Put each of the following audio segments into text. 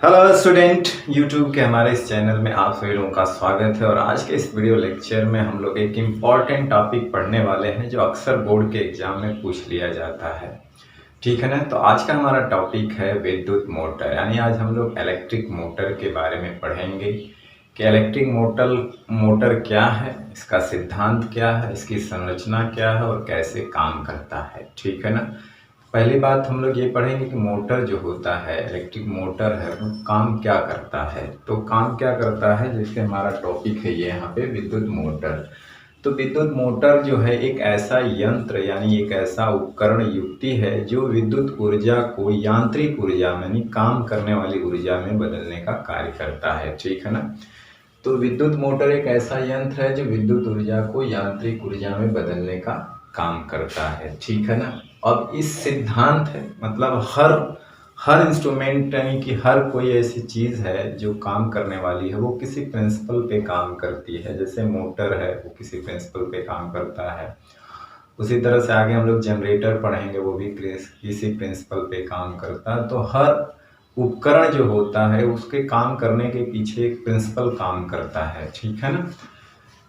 Hello student, YouTube के हमारे इस चैनल में आप सभी लोगों का स्वागत है। और आज के इस वीडियो लेक्चर में हम लोग एक इम्पॉर्टेंट टॉपिक पढ़ने वाले हैं जो अक्सर बोर्ड के एग्जाम में पूछ लिया जाता है। ठीक है ना। तो आज का हमारा टॉपिक है विद्युत मोटर, यानी आज हम लोग इलेक्ट्रिक मोटर के बारे में पढ़ेंगे कि इलेक्ट्रिक मोटर क्या है, इसका सिद्धांत क्या है, इसकी संरचना क्या है और कैसे काम करता है। ठीक है ना। पहली बात हम लोग ये पढ़ेंगे कि मोटर जो होता है, इलेक्ट्रिक मोटर है, वो काम क्या करता है। तो काम क्या करता है, जैसे हमारा टॉपिक है ये यहाँ पे विद्युत मोटर। तो विद्युत मोटर जो है एक ऐसा यंत्र यानी एक ऐसा उपकरण युक्ति है जो विद्युत ऊर्जा को यांत्रिक ऊर्जा में यानी काम करने वाली ऊर्जा में बदलने का कार्य करता है। ठीक है ना। तो विद्युत मोटर एक ऐसा यंत्र है जो विद्युत ऊर्जा को यांत्रिक ऊर्जा में बदलने का काम करता है। ठीक है ना। अब इस सिद्धांत है मतलब हर इंस्ट्रूमेंट यानी कि हर कोई ऐसी चीज़ है जो काम करने वाली है, वो किसी प्रिंसिपल पे काम करती है। जैसे मोटर है वो किसी प्रिंसिपल पे काम करता है। उसी तरह से आगे हम लोग जनरेटर पढ़ेंगे, वो भी किसी प्रिंसिपल पे काम करता है। तो हर उपकरण जो होता है उसके काम करने के पीछे एक प्रिंसिपल काम करता है। ठीक है ना।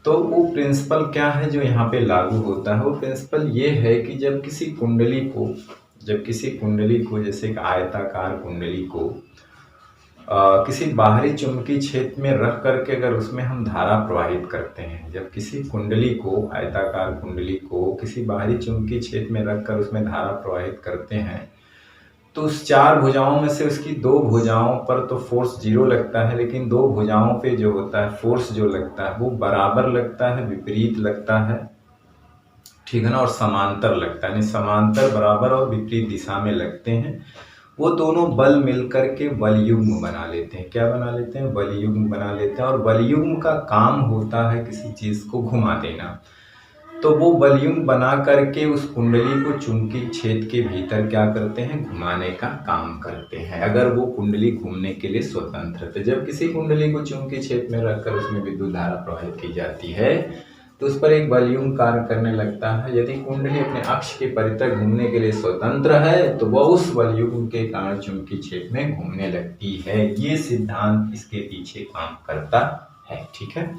तो वो प्रिंसिपल क्या है जो यहाँ पे लागू होता है, वो प्रिंसिपल ये है कि जब किसी कुंडली को जैसे एक आयताकार कुंडली को किसी बाहरी चुंबकीय क्षेत्र में रख करके अगर उसमें हम धारा प्रवाहित करते हैं, जब किसी कुंडली को आयताकार कुंडली को किसी बाहरी चुंबकीय क्षेत्र में रख कर उसमें धारा प्रवाहित करते हैं तो उस चार भुजाओं में से उसकी दो भुजाओं पर तो फोर्स जीरो लगता है, लेकिन दो भुजाओं पे जो होता है फोर्स जो लगता है वो बराबर लगता है, विपरीत लगता है। ठीक है ना। और समांतर लगता है, यानी समांतर, बराबर और विपरीत दिशा में लगते हैं। वो दोनों बल मिलकर के बलयुग्म बना लेते हैं। क्या बना लेते हैं? बलयुग्म बना लेते हैं। और बलयुग्म का काम होता है किसी चीज को घुमा देना। तो वो बलयुग्म बना करके उस कुंडली को चुंबकीय क्षेत्र के भीतर क्या करते हैं? घुमाने का काम करते हैं, अगर वो कुंडली घूमने के लिए स्वतंत्र है। तो जब किसी कुंडली को चुंबकीय क्षेत्र में रखकर उसमें विद्युत धारा प्रवाहित की जाती है तो उस पर एक बलयुग्म कार्य करने लगता है। यदि कुंडली अपने अक्ष के परितः घूमने के लिए स्वतंत्र है तो वह उस बलयुग्म के कारण चुंबकीय क्षेत्र में घूमने लगती है। ये सिद्धांत इसके पीछे काम करता है। ठीक है।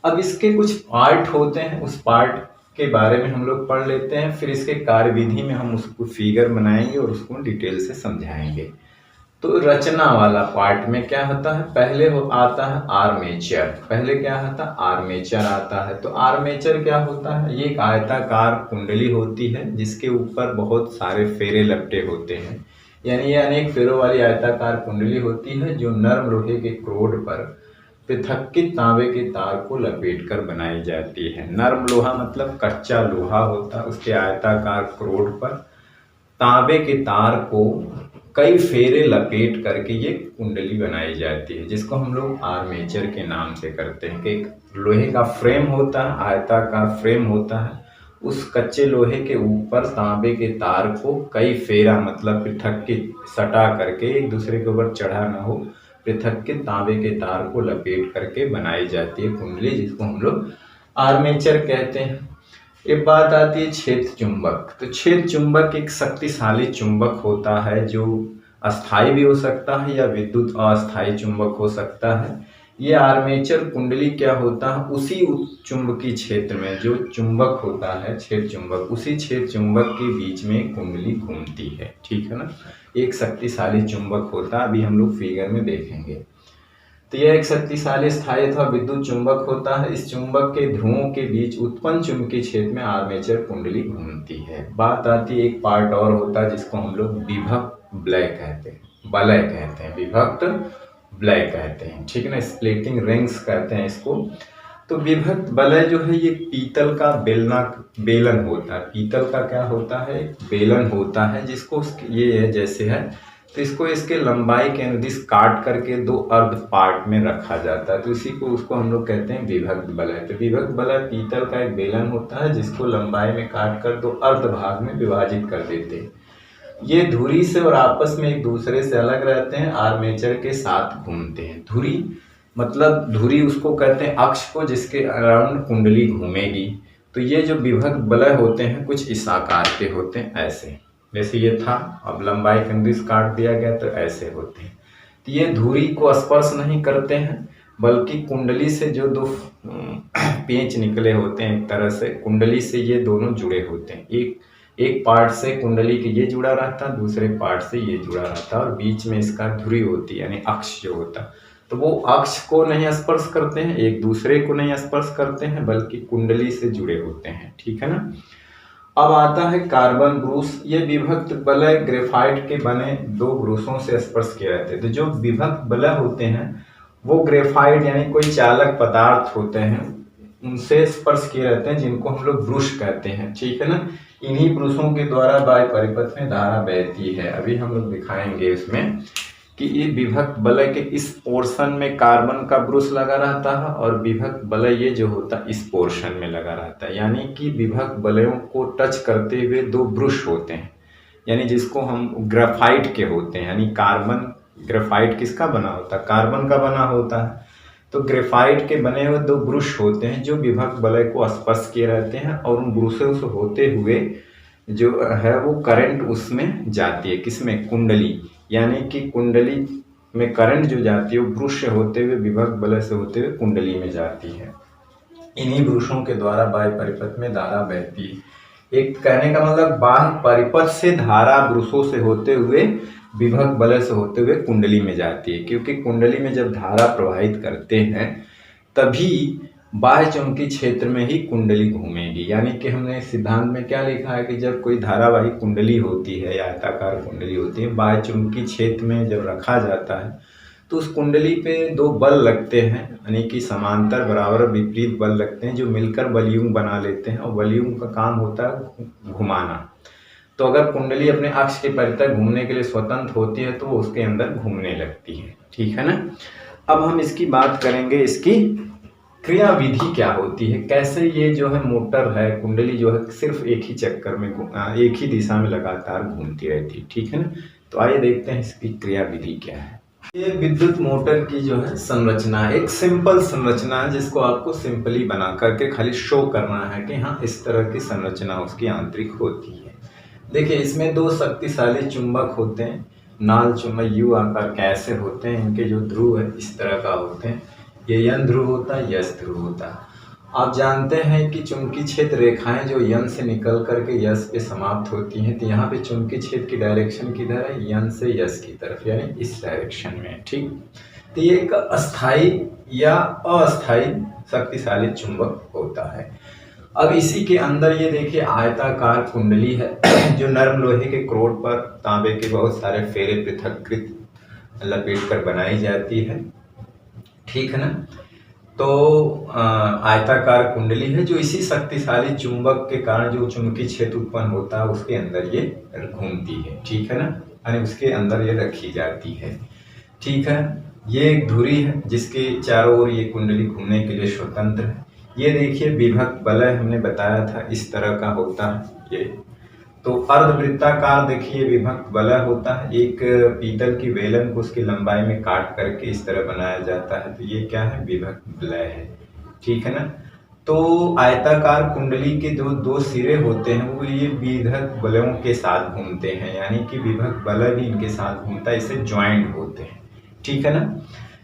अब इसके कुछ पार्ट होते हैं, उस पार्ट के बारे में हम लोग पढ़ लेते हैं, फिर इसके कार्यविधि में हम उसको फिगर बनाएंगे और उसको डिटेल से समझाएंगे। तो रचना वाला पार्ट में क्या होता है, पहले आता है आर्मेचर। पहले क्या आता है? आर्मेचर आता है। तो आर्मेचर क्या होता है? ये एक आयताकार कुंडली होती है जिसके ऊपर बहुत सारे फेरे लपटे होते हैं, यानी ये अनेक फेरों वाली आयताकार कुंडली होती है जो नर्म लोहे के क्रोड पर पृथक्कृत तांबे के तार को लपेट कर बनाई जाती है। नर्म लोहा मतलब कच्चा लोहा होता है, उसके आयताकार क्रोड पर तांबे के तार को कई फेरे लपेट करके ये कुंडली बनाई जाती है, जिसको हम लोग आर्मेचर के नाम से करते हैं। कि एक लोहे का फ्रेम होता है, आयताकार फ्रेम होता है, उस कच्चे लोहे के ऊपर तांबे के तार को कई फेरा मतलब पृथक्कृत सटा करके, एक दूसरे के ऊपर चढ़ा ना हो, पृथक्कृत तांबे के तार को लपेट करके बनाई जाती है कुंडली, जिसको हम लोग आर्मेचर कहते हैं। एक बात आती है क्षेत्र चुंबक। तो क्षेत्र चुंबक एक शक्तिशाली चुंबक होता है जो अस्थाई भी हो सकता है या विद्युत अस्थाई चुंबक हो सकता है। ये आर्मेचर कुंडली क्या होता है, उसी चुंबकीय क्षेत्र में जो चुंबक होता है क्षेत्र चुंबक, उसी क्षेत्र चुंबक के बीच में कुंडली घूमती है। ठीक है ना। एक शक्तिशाली चुंबक होता है, अभी हम लोग फिगर में देखेंगे। तो यह एक शक्तिशाली स्थायी अथवा विद्युत चुंबक होता है। इस चुंबक के ध्रुवों के बीच उत्पन्न चुंबकीय क्षेत्र में आर्मेचर कुंडली घूमती है। बात आती है एक पार्ट और होता है जिसको हम लोग विभक्त वलय कहते हैं, विभक्त वलय कहते हैं। ठीक है ना। स्प्लिटिंग रिंग्स कहते हैं इसको। तो विभक्त वलय जो है ये पीतल का बेलन होता है। पीतल का क्या होता है? बेलन होता है, जिसको ये है जैसे है, तो इसको इसके लंबाई के अनुदिश काट करके दो अर्ध पार्ट में रखा जाता है। तो उसको हम लोग कहते हैं विभक्त वलय। तो विभक्त वलय पीतल का एक बेलन होता है जिसको लंबाई में काट कर दो अर्ध भाग में विभाजित कर देते हैं। ये धुरी से और आपस में एक दूसरे से अलग रहते हैं, आर्मेचर के साथ घूमते हैं। धुरी उसको कहते हैं अक्ष को जिसके अराउंड कुंडली घूमेगी। तो ये जो विभक्त वलय होते हैं कुछ इस आकार के होते हैं, ऐसे जैसे ये था, अब लंबाई के अनुदिश काट दिया गया तो ऐसे होते हैं। तो ये धुरी को स्पर्श नहीं करते हैं, बल्कि कुंडली से जो दो पेंच निकले होते हैं, एक तरह से कुंडली से ये दोनों जुड़े होते हैं। एक पार्ट से कुंडली के ये जुड़ा रहता है, दूसरे पार्ट से ये जुड़ा रहता है, और बीच में इसका धुरी होती है, यानी अक्ष जो होता है। तो वो अक्ष को नहीं स्पर्श करते हैं, एक दूसरे को नहीं स्पर्श करते हैं, बल्कि कुंडली से जुड़े होते हैं। ठीक है ना। अब आता है कार्बन ब्रूस। ये विभक्त वलय ग्रेफाइट के बने दो ब्रूसों से स्पर्श किए रहते हैं। तो जो विभक्त वलय होते हैं वो ग्रेफाइट यानी कोई चालक पदार्थ होते हैं, उनसे स्पर्श किए रहते हैं, जिनको हम लोग ब्रूस कहते हैं। ठीक है ना। इन्हीं ब्रूसों के द्वारा बाह्य परिपथ में धारा बहती है। अभी हम लोग दिखाएंगे इसमें कि ये विभक्त वलय के इस पोर्शन में कार्बन का ब्रूस लगा रहता है, और विभक्त वलय ये जो होता है इस पोर्शन में लगा रहता है। यानी कि विभक्त वलयों को टच करते हुए दो ब्रूस होते हैं, यानी जिसको हम ग्रेफाइट के होते हैं। यानी कार्बन, ग्रेफाइट किसका बना होता है? कार्बन का बना होता है। तो ग्रेफाइट के बने हुए दो ब्रूस होते हैं जो विभक्त वलय को स्पर्श किए रहते हैं, और उन ब्रूसों से होते हुए जो है वो करंट उसमें जाती है। किसमें? कुंडली। यानी कि कुंडली में करंट जो जाती है वो ब्रूस से होते हुए, विभक्त वलय से होते हुए कुंडली में जाती है। इन्हीं ब्रूसों के द्वारा बाह्य परिपथ में धारा बहती है। एक कहने का मतलब बाह्य परिपथ से धारा ब्रूसों से होते हुए, विभक्त वलय से होते हुए कुंडली में जाती है। क्योंकि कुंडली में जब धारा प्रवाहित करते हैं तभी बाह्य चुंबकीय क्षेत्र में ही कुंडली घूमेगी। यानी कि हमने सिद्धांत में क्या लिखा है कि जब कोई धारावाही कुंडली होती है या आयताकार कुंडली होती है, बाह्य चुंबकीय क्षेत्र में जब रखा जाता है तो उस कुंडली पे दो बल लगते हैं, यानी कि समांतर बराबर विपरीत बल लगते हैं, जो मिलकर बलयुग बना लेते हैं। और बलयुग का काम होता है घुमाना। तो अगर कुंडली अपने अक्ष के परितः घूमने के लिए स्वतंत्र होती है तो वो उसके अंदर घूमने लगती है। ठीक है ना। अब हम इसकी बात करेंगे, इसकी क्रिया विधि क्या होती है, कैसे ये जो है मोटर है, कुंडली जो है सिर्फ एक ही चक्कर में, एक ही दिशा में लगातार घूमती रहती है। ठीक है ना। तो आइए देखते हैं इसकी क्रिया विधि क्या है। ये विद्युत मोटर की जो है संरचना, एक सिंपल संरचना है, जिसको आपको सिंपली बना करके खाली शो करना है कि हाँ इस तरह की संरचना उसकी आंतरिक होती है। देखिए, इसमें दो शक्तिशाली चुंबक होते हैं, नाल चुंबक यू आकार के ऐसे होते हैं। इनके जो ध्रुव है इस तरह का होते हैं। ये यन ध्रुव होता है, यस ध्रुव होता है। आप जानते हैं कि चुंबकीय क्षेत्र रेखाएं जो यन से निकल करके यस पे समाप्त होती हैं, तो यहाँ पे चुंबकीय क्षेत्र की डायरेक्शन किधर है? यन से यस की तरफ, यानी इस डायरेक्शन में। ठीक। तो ये एक अस्थाई या अस्थाई शक्तिशाली चुंबक होता है। अब इसी के अंदर ये देखिए आयताकार कुंडली है जो नरम लोहे के क्रोड पर तांबे के बहुत सारे फेरे पृथक्कृत लपेट कर बनाई जाती है। ठीक है ना। तो आयताकार कुंडली है जो इसी शक्तिशाली चुंबक के कारण जो चुंबकीय क्षेत्र उत्पन्न होता है उसके अंदर ये घूमती है। ठीक है ना। यानी उसके अंदर ये रखी जाती है। ठीक है। ये एक धुरी है जिसके चारों ओर ये कुंडली घूमने के लिए स्वतंत्र है। ये देखिए विभक्त वलय हमने बताया था इस तरह का होता है ये। तो अर्धवृत्ताकार देखिए विभक्त वलय होता है। एक पीतल की वेलन को उसकी लंबाई में काट करके इस तरह बनाया जाता है। तो ये क्या है? विभक्त वलय है। ठीक है ना। तो आयताकार कुंडली के जो दो सिरे होते हैं वो ये विभक्त वलयों के साथ घूमते हैं, यानी कि विभक्त वलय भी इनके साथ घूमता है, इसे ज्वाइंट होते हैं। ठीक है ना।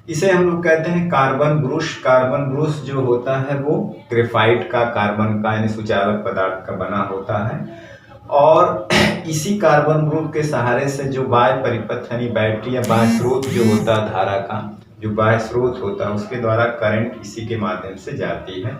इसे हम लोग कहते हैं कार्बन ब्रूस। कार्बन ब्रूस जो होता है वो ग्रेफाइट का, कार्बन का यानी सुचालक पदार्थ का बना होता है। और इसी कार्बन ब्रूस के सहारे से जो बाह्य परिपथ यानी बैटरी या बाह्य स्रोत जो होता है, धारा का जो बाह्य स्रोत होता है उसके द्वारा करंट इसी के माध्यम से जाती है।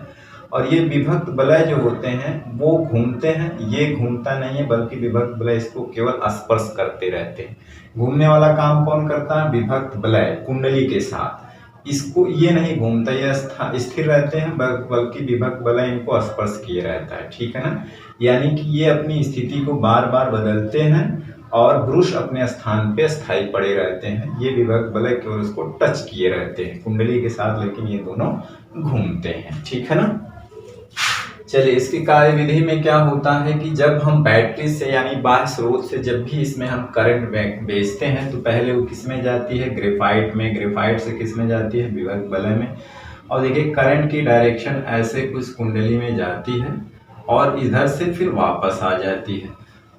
और ये विभक्त वलय जो होते हैं वो घूमते हैं, ये घूमता नहीं है बल्कि विभक्त वलय इसको केवल स्पर्श करते रहते हैं। घूमने वाला काम कौन करता है? विभक्त वलय कुंडली के साथ। इसको ये नहीं घूमता, ये स्थिर रहते हैं, बल्कि विभक्त वलय इनको स्पर्श किए रहता है। ठीक है ना। यानी कि ये अपनी स्थिति को बार बार बदलते हैं और ब्रूस अपने स्थान पे स्थायी पड़े रहते हैं। ये विभक्त वलय केवल उसको टच किए रहते हैं कुंडली के साथ, लेकिन ये दोनों घूमते हैं। ठीक है ना। चलिए, इसकी कार्य विधि में क्या होता है कि जब हम बैटरी से यानी बाह्य स्रोत से जब भी इसमें हम करंट भेजते हैं तो पहले वो किस में जाती है? ग्रेफाइट में। ग्रेफाइट से किस में जाती है? विभक्त वलय में। और देखिए करंट की डायरेक्शन ऐसे कुछ कुंडली में जाती है और इधर से फिर वापस आ जाती है।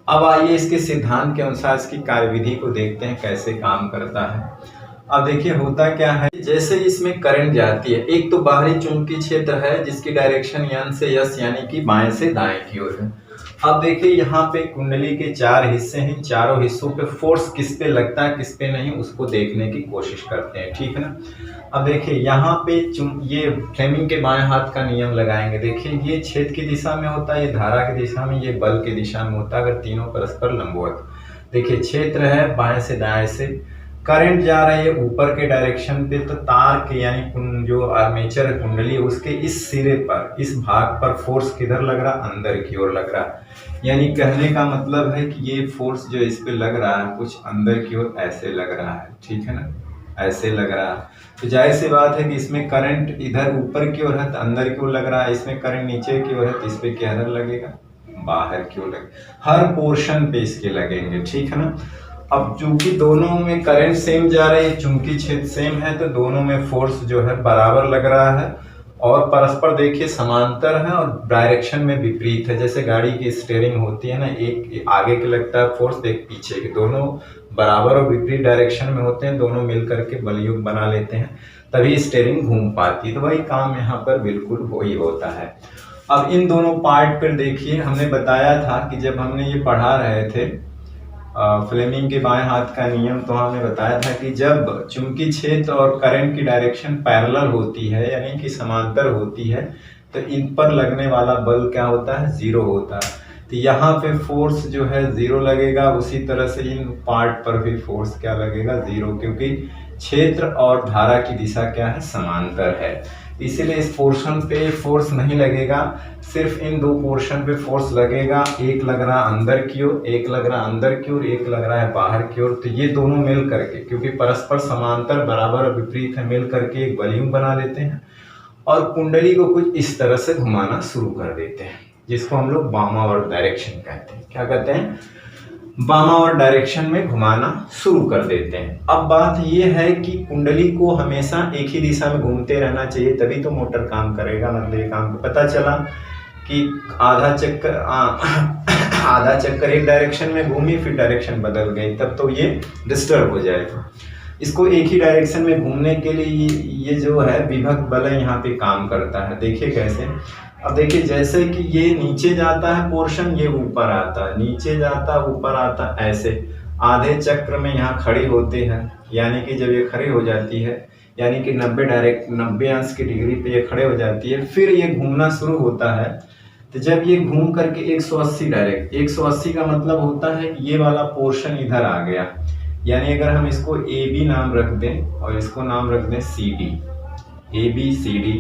अब आइए इसके सिद्धांत के अनुसार इसकी कार्यविधि को देखते हैं कैसे काम करता है। अब देखिए होता क्या है, जैसे इसमें करंट जाती है, एक तो बाहरी चुंबकीय क्षेत्र है जिसकी डायरेक्शन यन से यस यानी कि बाएं से दाएं की ओर है। अब देखिए यहाँ पे कुंडली के 4 हिस्से हैं, चारों हिस्सों पे फोर्स किस पे लगता है किस पे नहीं उसको देखने की कोशिश करते हैं, ठीक है ना। अब देखिए यहाँ पे ये फ्लेमिंग के बाएं हाथ का नियम लगाएंगे। देखिए ये छेद की दिशा में होता है, ये धारा की दिशा में, ये बल की दिशा में होता है अगर तीनों परस्पर लंबवत। देखिए क्षेत्र है बाएं से दाएं से, करंट जा रही है ऊपर के डायरेक्शन पे, तो तार के यानी जो आर्मेचर है कुंडली उसके इस सिरे पर, इस भाग पर फोर्स किधर लग रहा, अंदर की ओर लग रहा है। यानी कहने का मतलब है कि ये फोर्स जो इस पे लग रहा है कुछ अंदर की ओर ऐसे लग रहा है, ठीक है ना, ऐसे लग रहा है। तो जाहिर सी बात है कि इसमें करंट इधर ऊपर की ओर है तो अंदर की ओर लग रहा है, इसमें करंट नीचे की ओर है तो इस पे क्या लगेगा, बाहर की ओर लगेगा। हर पोर्शन पे इसके लगेंगे, ठीक है ना। अब चूंकि दोनों में करंट सेम जा रही है, चुंबकीय क्षेत्र सेम है, तो दोनों में फोर्स जो है बराबर लग रहा है और परस्पर देखिए समांतर है और डायरेक्शन में विपरीत है। जैसे गाड़ी की स्टीयरिंग होती है ना, एक आगे के लगता है फोर्स, एक पीछे के, दोनों बराबर और विपरीत डायरेक्शन में होते हैं, दोनों मिल करके बलयुग बना लेते हैं, तभी स्टीयरिंग घूम पाती है। तो वही काम यहाँ पर बिल्कुल वही होता है। अब इन दोनों पार्ट पर देखिए, हमने बताया था कि जब हमने ये पढ़ा रहे थे फ्लेमिंग के बाएं हाथ का नियम, तो हमने बताया था कि जब चुंबकीय क्षेत्र और करंट की डायरेक्शन पैरेलल होती है यानी कि समांतर होती है तो इन पर लगने वाला बल क्या होता है, जीरो होता है। तो यहाँ पे फोर्स जो है जीरो लगेगा, उसी तरह से इन पार्ट पर भी फोर्स क्या लगेगा, जीरो, क्योंकि क्षेत्र और धारा की दिशा क्या है, समांतर है। इसीलिए इस पोर्शन पे फोर्स नहीं लगेगा, सिर्फ इन दो पोर्शन पे फोर्स लगेगा। एक लग रहा अंदर की ओर, एक लग रहा अंदर की ओर, एक लग रहा है बाहर की ओर। तो ये दोनों मिल करके, क्योंकि परस्पर समांतर बराबर और विपरीत है, मिल करके एक वॉल्यूम बना लेते हैं और कुंडली को कुछ इस तरह से घुमाना शुरू कर देते हैं, जिसको हम लोग वामावर्त डायरेक्शन कहते हैं। क्या कहते हैं, वामावर्त डायरेक्शन में घुमाना शुरू कर देते हैं। अब बात यह है कि कुंडली को हमेशा एक ही दिशा में घूमते रहना चाहिए, तभी तो मोटर काम करेगा। मतलब ये काम पता चला कि आधा चक्कर एक डायरेक्शन में घूमी, फिर डायरेक्शन बदल गई, तब तो ये डिस्टर्ब हो जाएगा। इसको एक ही डायरेक्शन में घूमने के लिए ये जो है विभक्त बल यहाँ पे काम करता है। देखिए कैसे, अब देखिए जैसे कि ये नीचे जाता है पोर्शन, ये ऊपर आता है, नीचे जाता है ऊपर आता है, ऐसे आधे चक्र में यहाँ खड़ी होते हैं। यानी कि जब ये खड़ी हो जाती है, यानी कि 90 अंश की डिग्री पे ये खड़े हो जाती है, फिर ये घूमना शुरू होता है। तो जब ये घूम करके 180 का मतलब होता है कि ये वाला पोर्शन इधर आ गया। यानी अगर हम इसको ए बी नाम रख दें और इसको नाम रख दें C D, A B C D,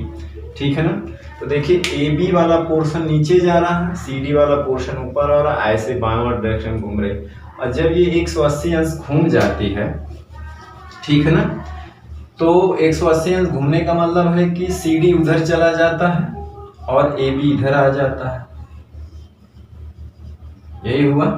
ठीक है ना। तो देखिए ए बी वाला पोर्शन नीचे जा रहा है, सी डी वाला पोर्शन ऊपर आ रहा है, ऐसे बाएं डायरेक्शन घूम रहे। और जब ये 180 अंश घूम जाती है, ठीक है ना, तो 180 अंश घूमने का मतलब है कि सी डी उधर चला जाता है और ए बी इधर आ जाता है। यही हुआ।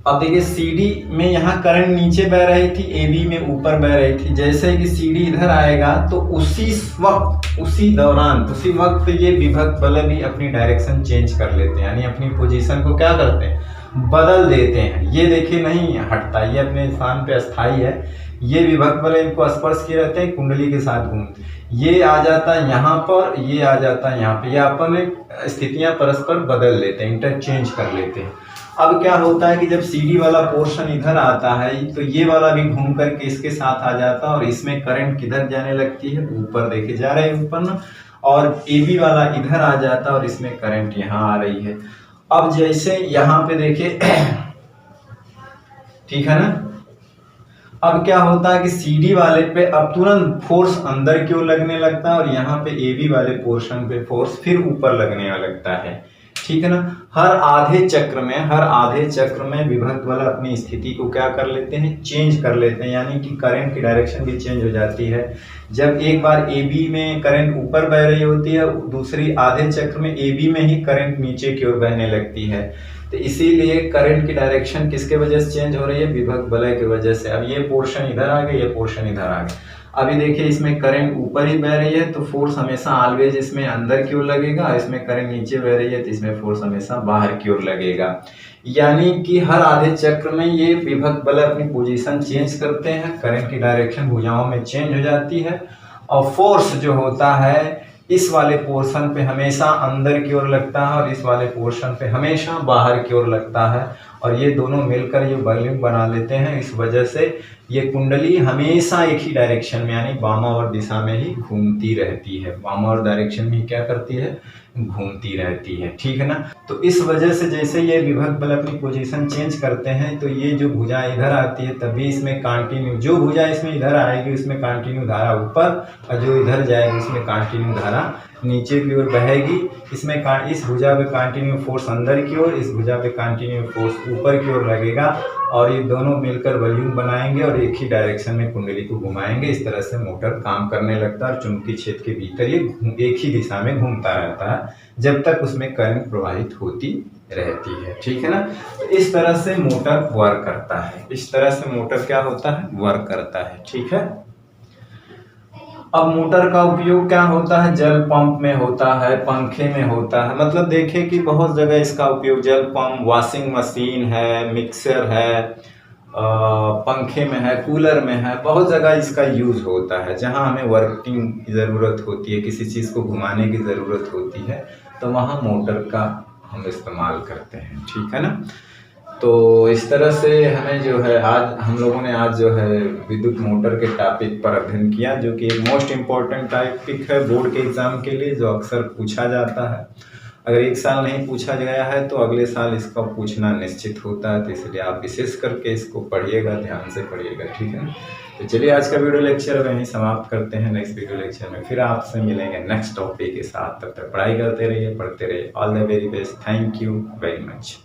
अब देखिए सीडी में यहाँ करंट नीचे बह रही थी, एबी में ऊपर बह रही थी। जैसे कि सीडी इधर आएगा तो उसी वक्त, उसी दौरान, उसी वक्त ये विभक्त बल भी अपनी डायरेक्शन चेंज कर लेते हैं, यानी अपनी पोजीशन को क्या करते हैं, बदल देते हैं। ये देखिए नहीं हटता, ये अपने स्थान पे अस्थाई है। ये विभक्त बल इनको स्पर्श किए रहते हैं, कुंडली के साथ घूमते, ये आ जाता है यहाँ पर, ये आ जाता है यहाँ पे, ये अपन स्थितियां परस्पर बदल लेते हैं, इंटरचेंज कर लेते हैं। अब क्या होता है कि जब सीडी वाला पोर्शन इधर आता है तो ये वाला भी घूम करके इसके साथ आ जाता है और इसमें करंट किधर जाने लगती है, ऊपर देखे जा रहे हैं ऊपर ना, और एबी वाला इधर आ जाता है और इसमें करंट यहाँ आ रही है। अब जैसे यहाँ पे देखिए ठीक है ना, अब क्या होता है कि सीडी वाले पे अब तुरंत फोर्स अंदर की ओर लगने लगता है और यहाँ पे एबी वाले पोर्शन पे फोर्स फिर ऊपर लगने लगता है, ठीक है ना। हर आधे चक्र में विभक्त बल अपनी स्थिति को क्या कर लेते हैं, चेंज कर लेते हैं, यानी कि करंट की डायरेक्शन भी चेंज हो जाती है। जब एक बार ए बी में करंट ऊपर बह रही होती है, दूसरी आधे चक्र में ए बी में ही करंट नीचे की ओर बहने लगती है। तो इसीलिए करंट की डायरेक्शन किसके वजह से चेंज हो रही है, विभक्त बल की वजह से। अब ये पोर्शन इधर आ गया, ये पोर्शन इधर आ गया। अभी देखिए इसमें करंट ऊपर ही बह रही है तो फोर्स हमेशा ऑलवेज इसमें अंदर की ओर लगेगा, इसमें करंट नीचे बह रही है तो इसमें फोर्स हमेशा बाहर की ओर लगेगा। यानी कि हर आधे चक्र में ये विभक्त बल अपनी पोजीशन चेंज करते हैं, करंट की डायरेक्शन भुजाओं में चेंज हो जाती है और फोर्स जो होता है इस वाले पोर्शन पे हमेशा अंदर की ओर लगता है और इस वाले पोर्शन पे हमेशा बाहर की ओर लगता है और ये दोनों मिलकर ये वॉल्यूम बना लेते हैं। इस वजह से ये कुंडली हमेशा एक ही डायरेक्शन में यानी वामावर्त दिशा में ही घूमती रहती है, वामावर्त डायरेक्शन में क्या करती है, घूमती रहती है, ठीक है ना। तो इस वजह से जैसे ये विभक्त बल अपनी पोजीशन चेंज करते हैं तो ये जो भुजा इधर आती है तभी इसमें कंटिन्यू, जो भुजा इसमें इधर आएगी उसमें कंटिन्यू धारा ऊपर और जो इधर जाएगी उसमें कंटिन्यू धारा नीचे की ओर बहेगी। इसमें इस भुजा पे कंटिन्यू फोर्स अंदर की ओर, इस भुजा पे कंटिन्यू फोर्स ऊपर की ओर लगेगा और ये दोनों मिलकर वॉल्यूम बनाएंगे और एक ही डायरेक्शन में कुंडली को घुमाएंगे। इस तरह से मोटर काम करने लगता है और चुंबकीय क्षेत्र के भीतर ये एक ही दिशा में घूमता रहता है जब तक उसमें करंट प्रवाहित होती रहती है, ठीक है ना। तो इस तरह से मोटर वर्क करता है, इस तरह से मोटर क्या होता है, वर्क करता है, ठीक है। अब मोटर का उपयोग क्या होता है, जल पंप में होता है, पंखे में होता है, मतलब देखिए कि बहुत जगह इसका उपयोग जल पंप, वॉशिंग मशीन है, मिक्सर है, पंखे में है, कूलर में है, बहुत जगह इसका यूज होता है। जहां हमें वर्किंग की ज़रूरत होती है, किसी चीज़ को घुमाने की ज़रूरत होती है तो वहां मोटर का हम इस्तेमाल करते हैं, ठीक है ना। तो इस तरह से हमें जो है आज हम लोगों ने आज जो है विद्युत मोटर के टॉपिक पर अध्ययन किया, जो कि एक मोस्ट इम्पॉर्टेंट टॉपिक है बोर्ड के एग्जाम के लिए, जो अक्सर पूछा जाता है। अगर एक साल नहीं पूछा गया है तो अगले साल इसका पूछना निश्चित होता है, तो इसलिए आप विशेष करके इसको पढ़िएगा, ध्यान से पढ़िएगा, ठीक है। तो चलिए आज का वीडियो लेक्चर वहीं समाप्त करते हैं। नेक्स्ट वीडियो लेक्चर में फिर आपसे मिलेंगे नेक्स्ट टॉपिक के साथ। तब तक पढ़ाई करते रहिए, पढ़ते रहिए। All the very best, thank you very much.